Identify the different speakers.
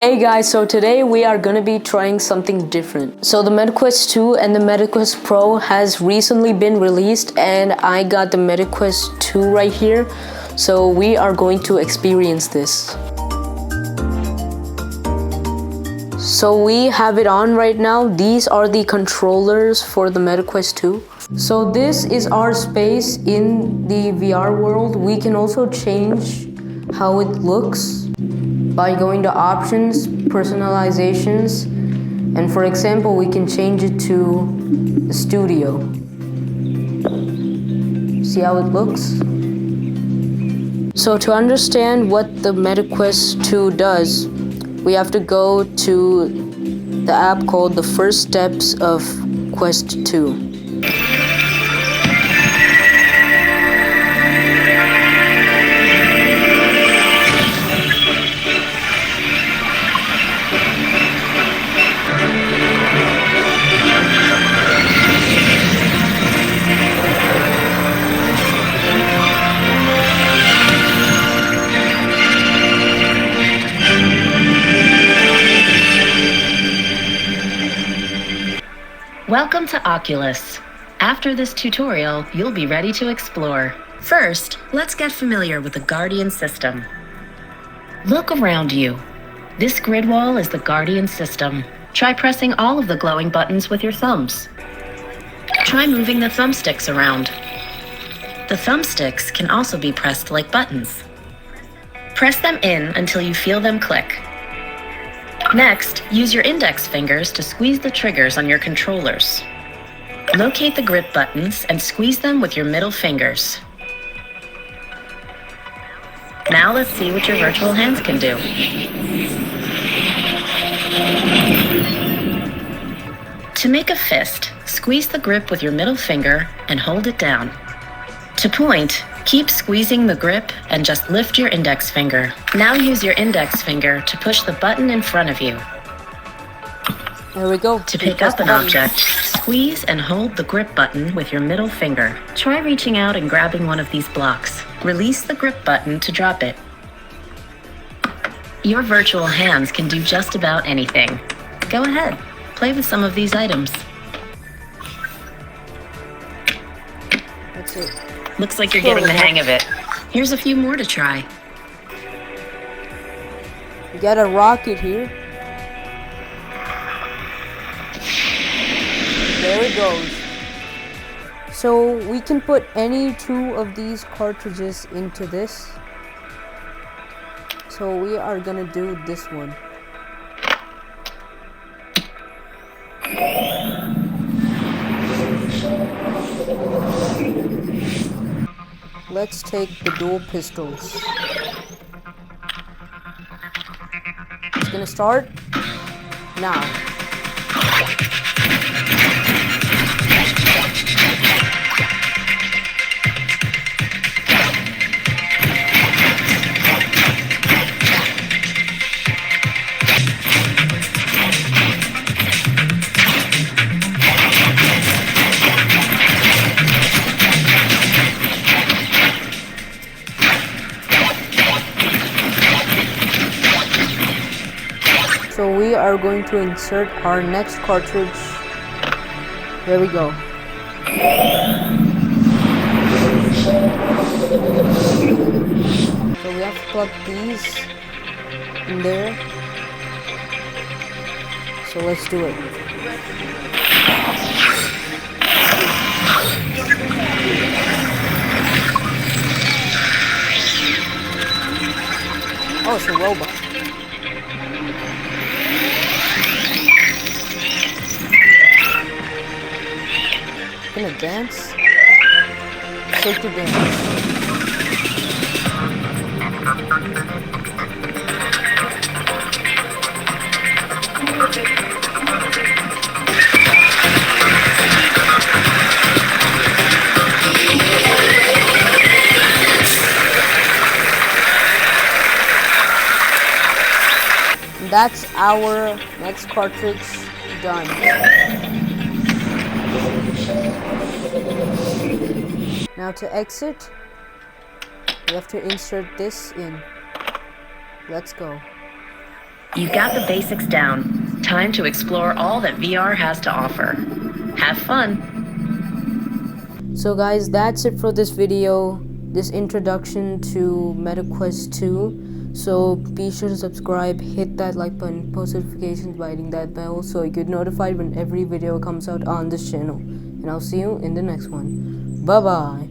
Speaker 1: Hey guys, so today we are gonna be trying something different. So the MetaQuest 2 and the MetaQuest Pro has recently been released and I got the MetaQuest 2 right here. So we are going to experience this. So we have it on right now. These are the controllers for the MetaQuest 2. So this is our space in the VR world. We can also change how it looks by going to options, personalizations, and for example, we can change it to the studio. See how it looks? So to understand what the MetaQuest 2 does, we have to go to the app called The First Steps of Quest 2.
Speaker 2: Welcome to Oculus. After this tutorial, you'll be ready to explore. First, let's get familiar with the Guardian system. Look around you. This grid wall is the Guardian system. Try pressing all of the glowing buttons with your thumbs. Try moving the thumbsticks around. The thumbsticks can also be pressed like buttons. Press them in until you feel them click. Next, use your index fingers to squeeze the triggers on your controllers. Locate the grip buttons and squeeze them with your middle fingers. Now let's see what your virtual hands can do. To make a fist, squeeze the grip with your middle finger and hold it down. To point, keep squeezing the grip and just lift your index finger. Now use your index finger to push the button in front of you.
Speaker 1: There we go.
Speaker 2: To pick up an object, squeeze and hold the grip button with your middle finger. Try reaching out and grabbing one of these blocks. Release the grip button to drop it. Your virtual hands can do just about anything. Go ahead, play with some of these items.
Speaker 1: That's it.
Speaker 2: Looks like you're getting the hang of it. Here's a few more to try.
Speaker 1: We got a rocket here. There it goes. So we can put any two of these cartridges into this. So we are gonna do this one. Let's take the dual pistols. It's gonna start now. So we are going to insert our next cartridge. There we go. So we have to plug these in there. So let's do it. Oh, it's a robot. Gonna dance? Take the dance. That's our next cartridge done. Now to exit, we have to insert this in. Let's go.
Speaker 2: You've got the basics down. Time to explore all that VR has to offer. Have fun!
Speaker 1: So guys, that's it for this video, this introduction to MetaQuest 2. So be sure to subscribe, hit that like button, post notifications by hitting that bell so you get notified when every video comes out on this channel. And I'll see you in the next one. Bye bye.